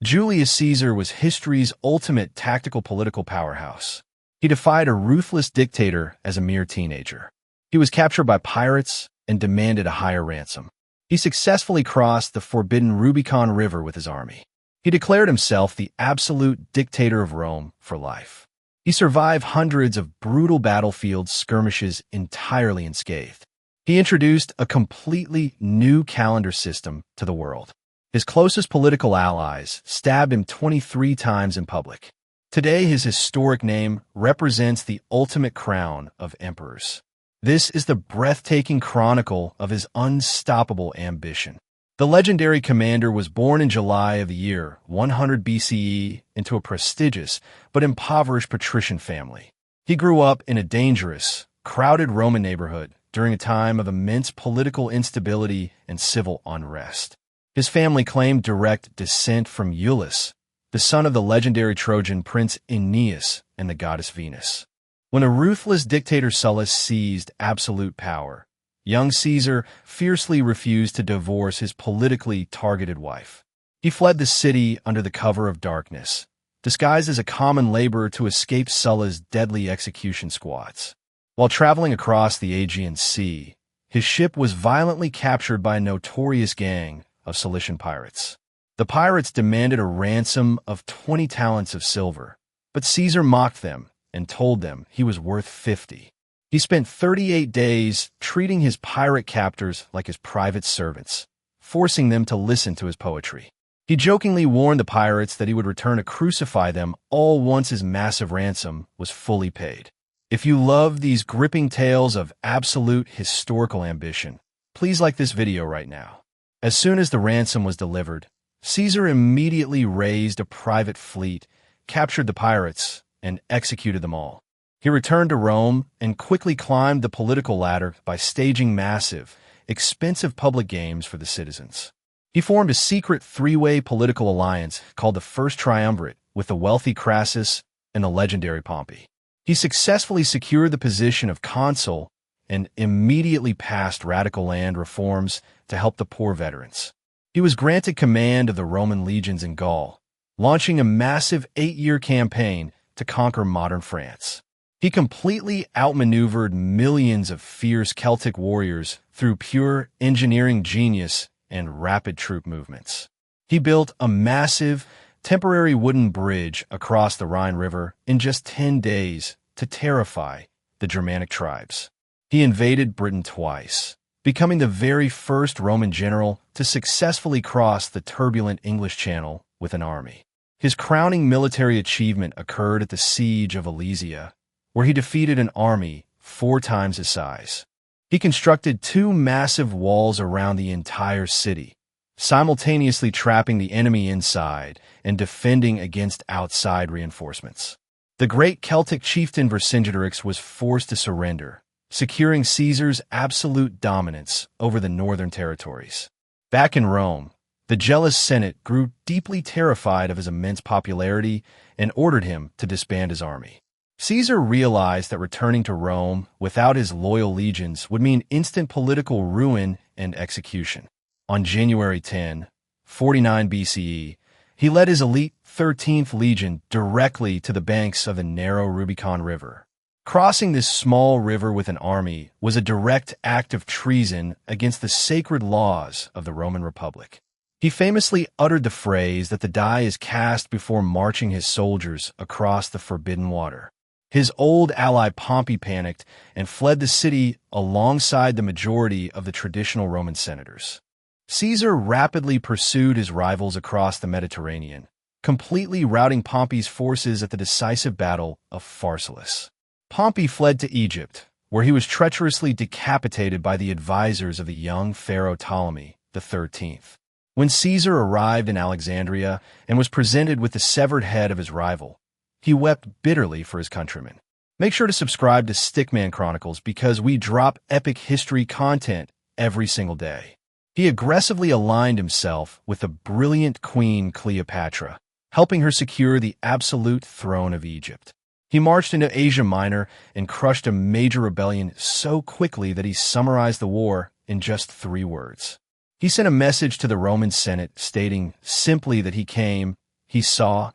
Julius Caesar was history's ultimate tactical political powerhouse. He defied a ruthless dictator as a mere teenager. He was captured by pirates and demanded a higher ransom. He successfully crossed the forbidden Rubicon River with his army. He declared himself the absolute dictator of Rome for life. He survived hundreds of brutal battlefield skirmishes entirely unscathed. He introduced a completely new calendar system to the world. His closest political allies stabbed him 23 times in public. Today, his historic name represents the ultimate crown of emperors. This is the breathtaking chronicle of his unstoppable ambition. The legendary commander was born in July of the year 100 BCE into a prestigious but impoverished patrician family. He grew up in a dangerous, crowded Roman neighborhood during a time of immense political instability and civil unrest. His family claimed direct descent from Iulus, the son of the legendary Trojan prince Aeneas and the goddess Venus. When a ruthless dictator Sulla seized absolute power, young Caesar fiercely refused to divorce his politically targeted wife. He fled the city under the cover of darkness, disguised as a common laborer to escape Sulla's deadly execution squads. While traveling across the Aegean Sea, his ship was violently captured by a notorious gang of Cilician pirates. The pirates demanded a ransom of 20 talents of silver, but Caesar mocked them and told them he was worth 50. He spent 38 days treating his pirate captors like his private servants, forcing them to listen to his poetry. He jokingly warned the pirates that he would return to crucify them all once his massive ransom was fully paid. If you love these gripping tales of absolute historical ambition, please like this video right now. As soon as the ransom was delivered, Caesar immediately raised a private fleet, captured the pirates, and executed them all. He returned to Rome and quickly climbed the political ladder by staging massive, expensive public games for the citizens. He formed a secret three-way political alliance called the First Triumvirate with the wealthy Crassus and the legendary Pompey. He successfully secured the position of consul and immediately passed radical land reforms to help the poor veterans. He was granted command of the Roman legions in Gaul, launching a massive 8-year campaign to conquer modern France. He completely outmaneuvered millions of fierce Celtic warriors through pure engineering genius and rapid troop movements. He built a massive, temporary wooden bridge across the Rhine River in just 10 days to terrify the Germanic tribes. He invaded Britain twice, becoming the very first Roman general to successfully cross the turbulent English Channel with an army. His crowning military achievement occurred at the Siege of Alesia, where he defeated an army 4 times his size. He constructed 2 massive walls around the entire city, simultaneously trapping the enemy inside and defending against outside reinforcements. The great Celtic chieftain Vercingetorix was forced to surrender, securing Caesar's absolute dominance over the northern territories. Back in Rome, the jealous Senate grew deeply terrified of his immense popularity and ordered him to disband his army. Caesar realized that returning to Rome without his loyal legions would mean instant political ruin and execution. On January 10, 49 BCE, he led his elite 13th Legion directly to the banks of the narrow Rubicon River. Crossing this small river with an army was a direct act of treason against the sacred laws of the Roman Republic. He famously uttered the phrase that the die is cast before marching his soldiers across the forbidden water. His old ally Pompey panicked and fled the city alongside the majority of the traditional Roman senators. Caesar rapidly pursued his rivals across the Mediterranean, completely routing Pompey's forces at the decisive Battle of Pharsalus. Pompey fled to Egypt, where he was treacherously decapitated by the advisors of the young pharaoh Ptolemy XIII. When Caesar arrived in Alexandria and was presented with the severed head of his rival, he wept bitterly for his countrymen. Make sure to subscribe to Stickman Chronicles because we drop epic history content every single day. He aggressively aligned himself with the brilliant queen Cleopatra, helping her secure the absolute throne of Egypt. He marched into Asia Minor and crushed a major rebellion so quickly that he summarized the war in just 3 words. He sent a message to the Roman Senate stating simply that he came he saw,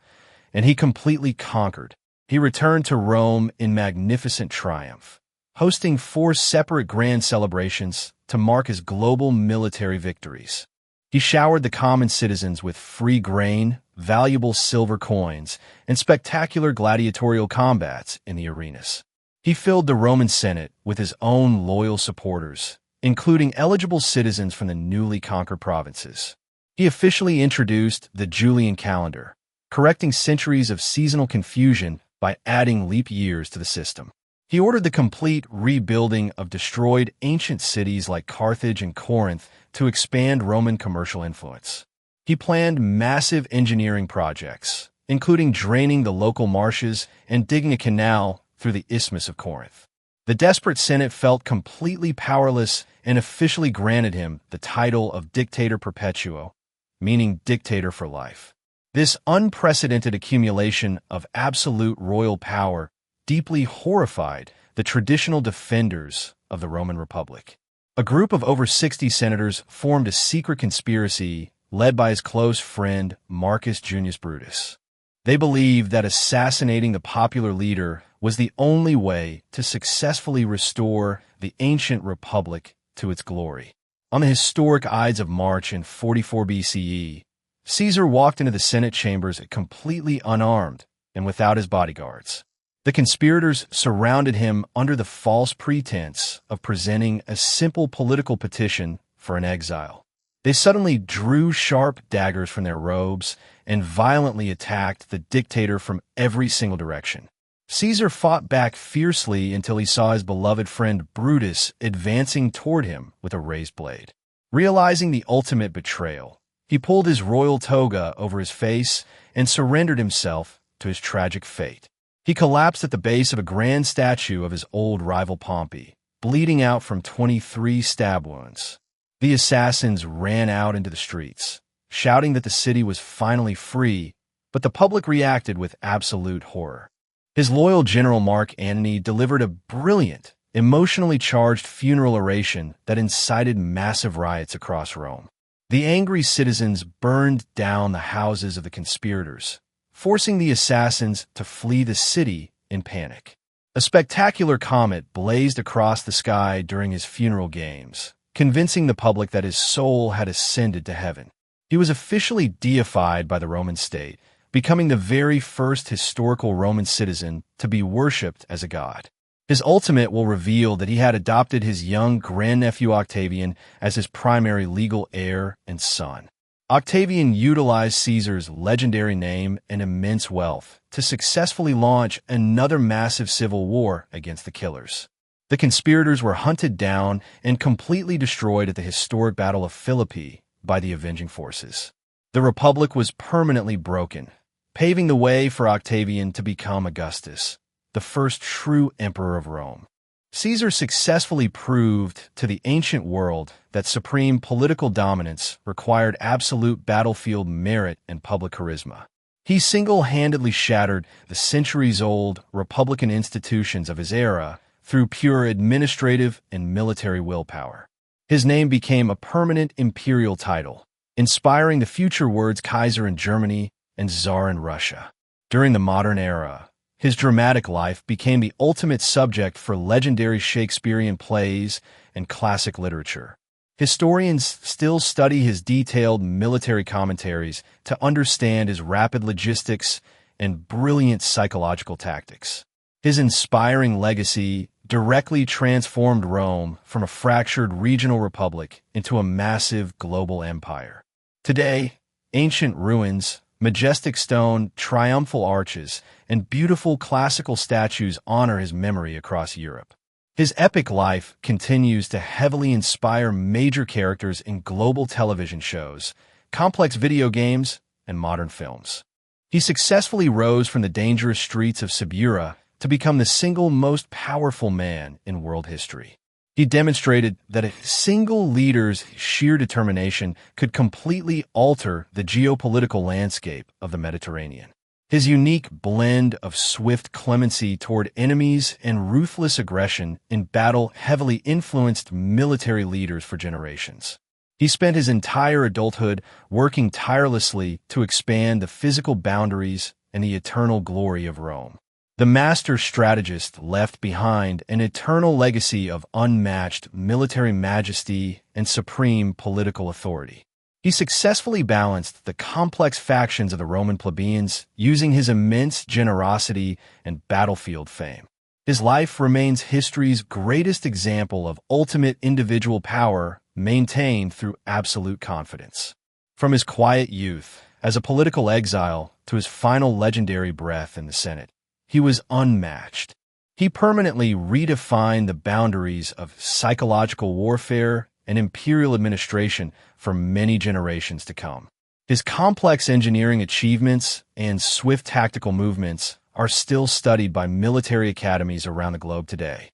and he completely conquered. He returned to Rome in magnificent triumph, hosting 4 separate grand celebrations to mark his global military victories. He showered the common citizens with free grain, valuable silver coins, and spectacular gladiatorial combats in the arenas. He filled the Roman Senate with his own loyal supporters, including eligible citizens from the newly conquered provinces. He officially introduced the Julian calendar, correcting centuries of seasonal confusion by adding leap years to the system. He ordered the complete rebuilding of destroyed ancient cities like Carthage and Corinth to expand Roman commercial influence. He planned massive engineering projects, including draining the local marshes and digging a canal through the Isthmus of Corinth. The desperate Senate felt completely powerless and officially granted him the title of Dictator Perpetuo, meaning dictator for life. This unprecedented accumulation of absolute royal power deeply horrified the traditional defenders of the Roman Republic. A group of over 60 senators formed a secret conspiracy led by his close friend Marcus Junius Brutus. They believed that assassinating the popular leader was the only way to successfully restore the ancient republic to its glory. On the historic Ides of March in 44 BCE, Caesar walked into the Senate chambers completely unarmed and without his bodyguards. The conspirators surrounded him under the false pretense of presenting a simple political petition for an exile. They suddenly drew sharp daggers from their robes and violently attacked the dictator from every single direction. Caesar fought back fiercely until he saw his beloved friend Brutus advancing toward him with a raised blade. Realizing the ultimate betrayal, he pulled his royal toga over his face and surrendered himself to his tragic fate. He collapsed at the base of a grand statue of his old rival Pompey, bleeding out from 23 stab wounds. The assassins ran out into the streets, shouting that the city was finally free, but the public reacted with absolute horror. His loyal general Mark Antony delivered a brilliant, emotionally charged funeral oration that incited massive riots across Rome. The angry citizens burned down the houses of the conspirators, forcing the assassins to flee the city in panic. A spectacular comet blazed across the sky during his funeral games, convincing the public that his soul had ascended to heaven. He was officially deified by the Roman state, becoming the very first historical Roman citizen to be worshipped as a god. His ultimate will reveal that he had adopted his young grandnephew Octavian as his primary legal heir and son. Octavian utilized Caesar's legendary name and immense wealth to successfully launch another massive civil war against the killers. The conspirators were hunted down and completely destroyed at the historic Battle of Philippi by the avenging forces. The Republic was permanently broken, paving the way for Octavian to become Augustus, the first true emperor of Rome. Caesar successfully proved to the ancient world that supreme political dominance required absolute battlefield merit and public charisma. He single-handedly shattered the centuries-old republican institutions of his era through pure administrative and military willpower. His name became a permanent imperial title, inspiring the future words Kaiser in Germany and Tsar in Russia. During the modern era, his dramatic life became the ultimate subject for legendary Shakespearean plays and classic literature. Historians still study his detailed military commentaries to understand his rapid logistics and brilliant psychological tactics. His inspiring legacy directly transformed Rome from a fractured regional republic into a massive global empire. Today, ancient ruins, majestic stone triumphal arches, and beautiful classical statues honor his memory across Europe. His epic life continues to heavily inspire major characters in global television shows, complex video games, and modern films. He successfully rose from the dangerous streets of Subura to become the single most powerful man in world history. He demonstrated that a single leader's sheer determination could completely alter the geopolitical landscape of the Mediterranean. His unique blend of swift clemency toward enemies and ruthless aggression in battle heavily influenced military leaders for generations. He spent his entire adulthood working tirelessly to expand the physical boundaries and the eternal glory of Rome. The master strategist left behind an eternal legacy of unmatched military majesty and supreme political authority. He successfully balanced the complex factions of the Roman plebeians using his immense generosity and battlefield fame. His life remains history's greatest example of ultimate individual power maintained through absolute confidence. From his quiet youth as a political exile to his final legendary breath in the Senate, he was unmatched. He permanently redefined the boundaries of psychological warfare and imperial administration for many generations to come. His complex engineering achievements and swift tactical movements are still studied by military academies around the globe today.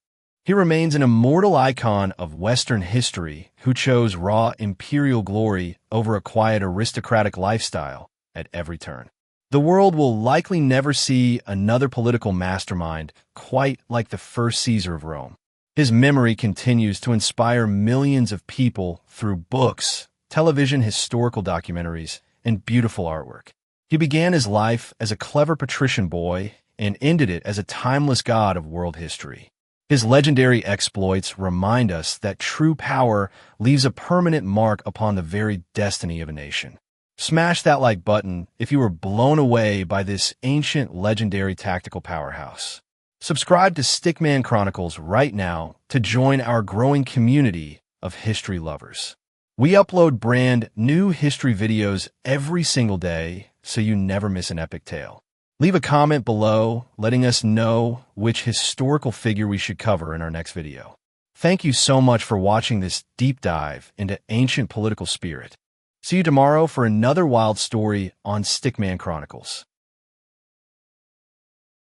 He remains an immortal icon of Western history who chose raw imperial glory over a quiet aristocratic lifestyle at every turn. The world will likely never see another political mastermind quite like the first Caesar of Rome. His memory continues to inspire millions of people through books, television, historical documentaries, and beautiful artwork. He began his life as a clever patrician boy and ended it as a timeless god of world history. His legendary exploits remind us that true power leaves a permanent mark upon the very destiny of a nation. Smash that like button if you were blown away by this ancient legendary tactical powerhouse. Subscribe to Stickman Chronicles right now to join our growing community of history lovers. We upload brand new history videos every single day, so you never miss an epic tale. Leave a comment below letting us know which historical figure we should cover in our next video. Thank you so much for watching this deep dive into ancient political spirit. See you tomorrow for another wild story on Stickman Chronicles.